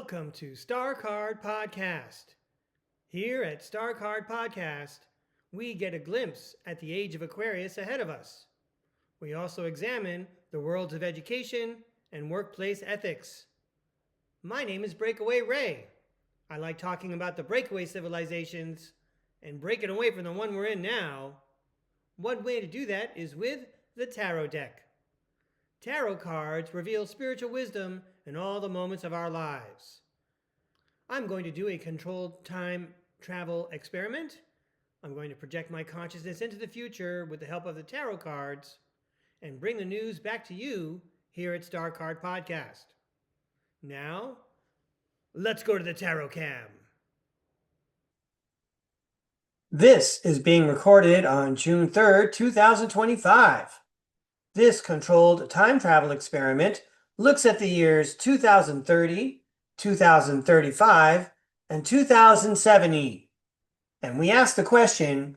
Welcome to STARCARD Podcast. Here at STARCARD Podcast, we get a glimpse at the age of Aquarius ahead of us. We also examine the worlds of education and workplace ethics. My name is Breakaway Ray. I like talking about the breakaway civilizations and breaking away from the one we're in now. One way to do that is with the tarot deck. Tarot cards reveal spiritual wisdom in all the moments of our lives. I'm going to do a controlled time travel experiment. I'm going to project my consciousness into the future with the help of the tarot cards and bring the news back to you here at STARCARD Podcast. Now, let's go to the tarot cam. This is being recorded on June 3rd, 2025. This controlled time travel experiment looks at the years 2030, 2035, and 2070. And we ask the question,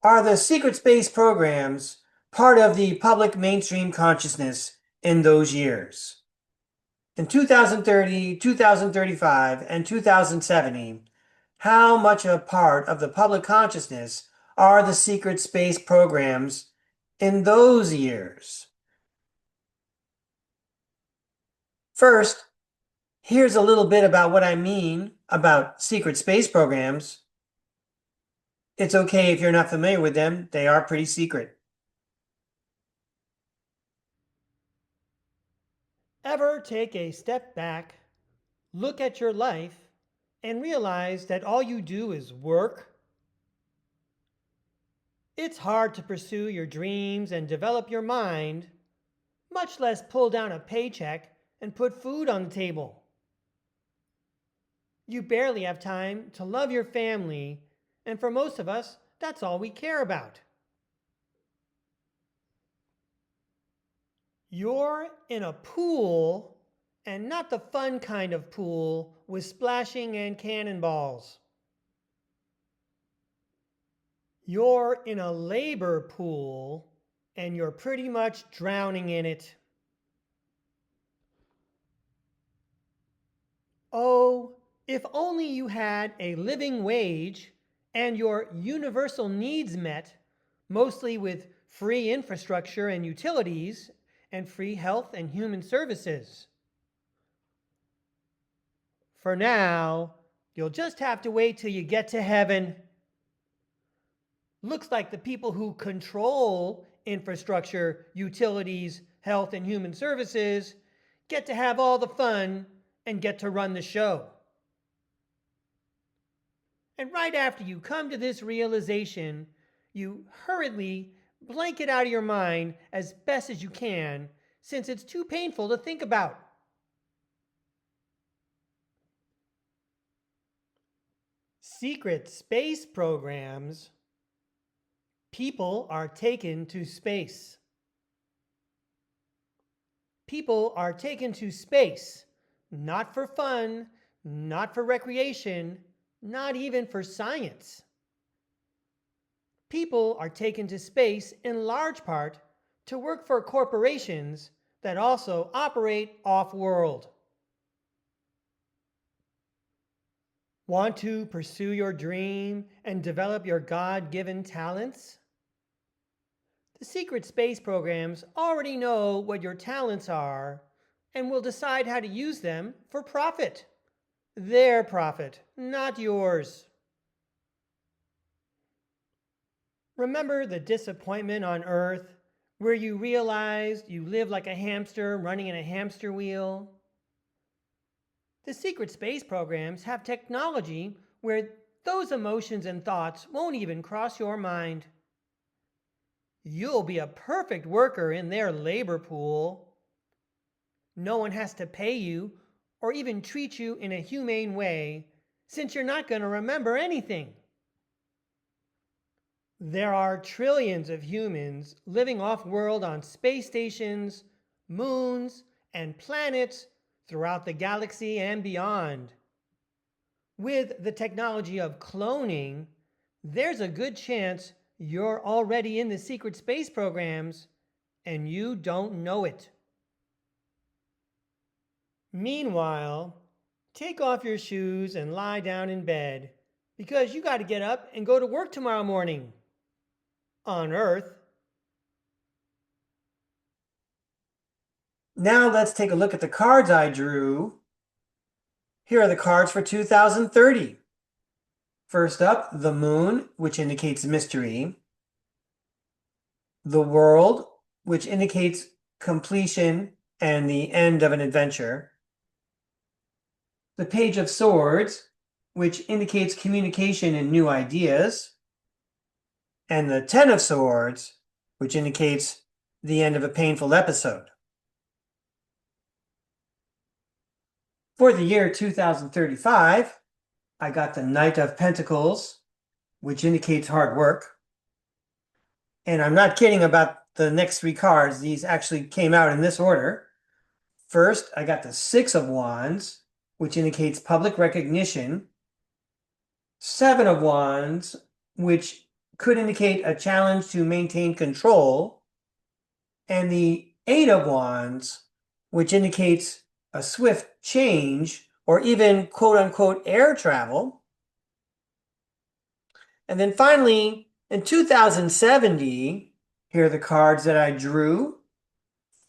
are the secret space programs part of the public mainstream consciousness in those years? In 2030, 2035, and 2070, how much a part of the public consciousness are the secret space programs in those years? First, here's a little bit about what I mean about secret space programs. It's okay if you're not familiar with them, they are pretty secret. Ever take a step back, look at your life, and realize that all you do is work? It's hard to pursue your dreams and develop your mind, much less pull down a paycheck and put food on the table. You barely have time to love your family, and for most of us, that's all we care about. You're in a pool, and not the fun kind of pool with splashing and cannonballs. You're in a labor pool, and you're pretty much drowning in it. Oh, if only you had a living wage and your universal needs met, mostly with free infrastructure and utilities and free health and human services. For now, you'll just have to wait till you get to heaven. Looks like the people who control infrastructure, utilities, health, and human services get to have all the fun and get to run the show. And right after you come to this realization, you hurriedly blank it out of your mind as best as you can, since it's too painful to think about. Secret space programs. People are taken to space. People are taken to space, not for fun, not for recreation, not even for science. People are taken to space in large part to work for corporations that also operate off-world. Want to pursue your dream and develop your God-given talents? The secret space programs already know what your talents are and will decide how to use them for profit. Their profit, not yours. Remember the disappointment on Earth where you realized you live like a hamster running in a hamster wheel? The secret space programs have technology where those emotions and thoughts won't even cross your mind. You'll be a perfect worker in their labor pool. No one has to pay you or even treat you in a humane way, since you're not going to remember anything. There are trillions of humans living off-world on space stations, moons, and planets throughout the galaxy and beyond. With the technology of cloning, there's a good chance you're already in the secret space programs and you don't know it. Meanwhile, Take off your shoes and lie down in bed because you got to get up and go to work tomorrow morning. On Earth. Now let's take a look at the cards I drew. Here are the cards for 2030. First up, the moon, which indicates mystery. The world, which indicates completion and the end of an adventure. The page of swords, which indicates communication and new ideas. And the 10 of swords, which indicates the end of a painful episode. For the year 2035, I got the Knight of Pentacles, which indicates hard work. And I'm not kidding about the next three cards. These actually came out in this order. First, I got the Six of Wands, which indicates public recognition. Seven of Wands, which could indicate a challenge to maintain control. And the Eight of Wands, which indicates a swift change or even quote-unquote air travel. And then finally, in 2070, here are the cards that I drew.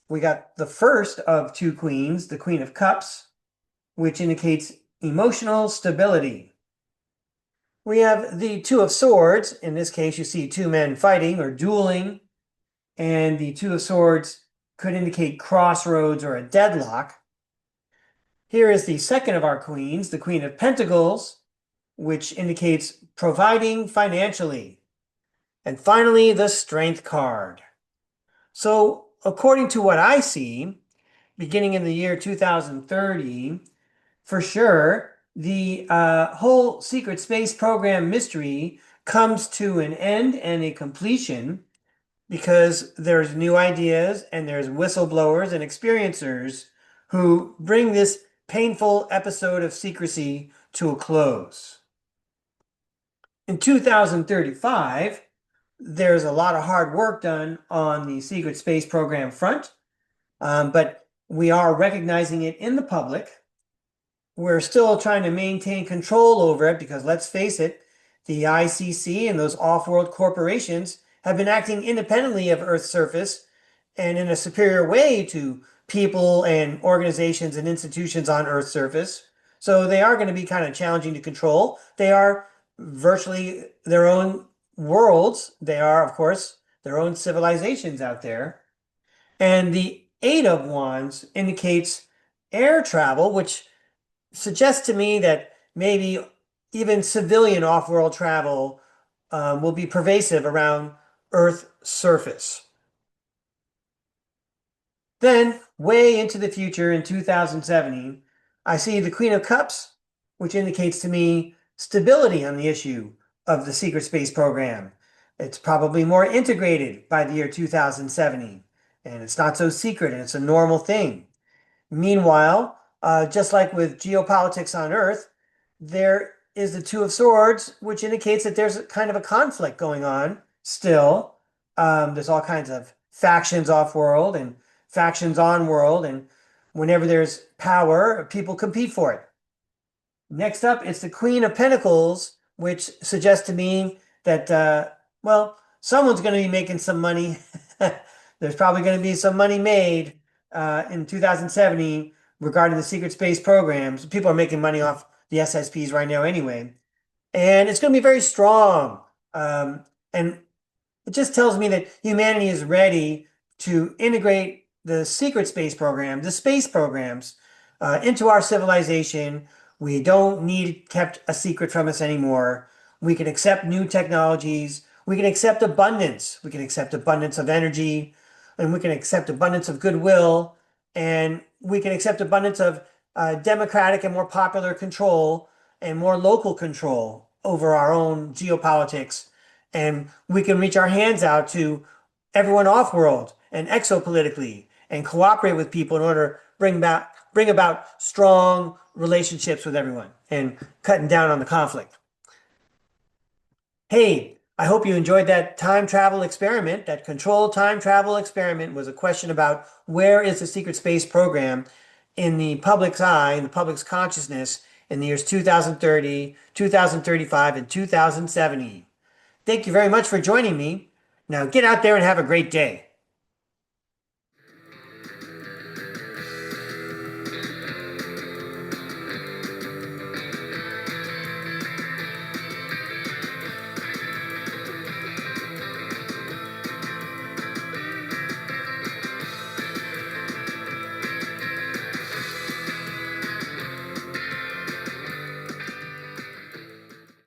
We got the first of two queens, the Queen of Cups, which indicates emotional stability. We have the Two of Swords. In this case, you see two men fighting or dueling. And the Two of Swords could indicate crossroads or a deadlock. Here is the second of our queens, the Queen of Pentacles, which indicates providing financially. And finally, the Strength card. So according to what I see, beginning in the year 2030, for sure, the whole secret space program mystery comes to an end and a completion because there's new ideas and there's whistleblowers and experiencers who bring this painful episode of secrecy to a close. In 2035, there's a lot of hard work done on the secret space program front, but we are recognizing it in the public. We're still trying to maintain control over it because, let's face it, the ICC and those off-world corporations have been acting independently of Earth's surface and in a superior way to people and organizations and institutions on Earth's surface. So they are going to be kind of challenging to control. They are virtually their own worlds. They are, of course, their own civilizations out there. And the Eight of Wands indicates air travel, which suggests to me that maybe even civilian off-world travel will be pervasive around Earth's surface. Then, way into the future in 2070, I see the Queen of Cups, which indicates to me stability on the issue of the secret space program. It's probably more integrated by the year 2070, and it's not so secret, and it's a normal thing. Meanwhile, just like with geopolitics on Earth, there is the Two of Swords, which indicates that there's kind of a conflict going on still. There's all kinds of factions off-world and factions on-world, and whenever there's power, people compete for it. Next up, it's the Queen of Pentacles, which suggests to me that, well, someone's going to be making some money. There's probably going to be some money made in 2070 regarding the secret space programs. People are making money off the SSPs right now anyway. And it's going to be very strong. And it just tells me that humanity is ready to integrate the secret space program, the space programs, into our civilization. We don't need kept a secret from us anymore. We can accept new technologies. We can accept abundance. We can accept abundance of energy, and we can accept abundance of goodwill, and we can accept abundance of democratic and more popular control and more local control over our own geopolitics. And we can reach our hands out to everyone off-world and exopolitically and cooperate with people in order to bring about strong relationships with everyone and cutting down on the conflict. Hey, I hope you enjoyed that time travel experiment. That controlled time travel experiment was a question about where is the secret space program. in the public's eye, in the public's consciousness in the years 2030, 2035, and 2070. Thank you very much for joining me. Now get out there and have a great day.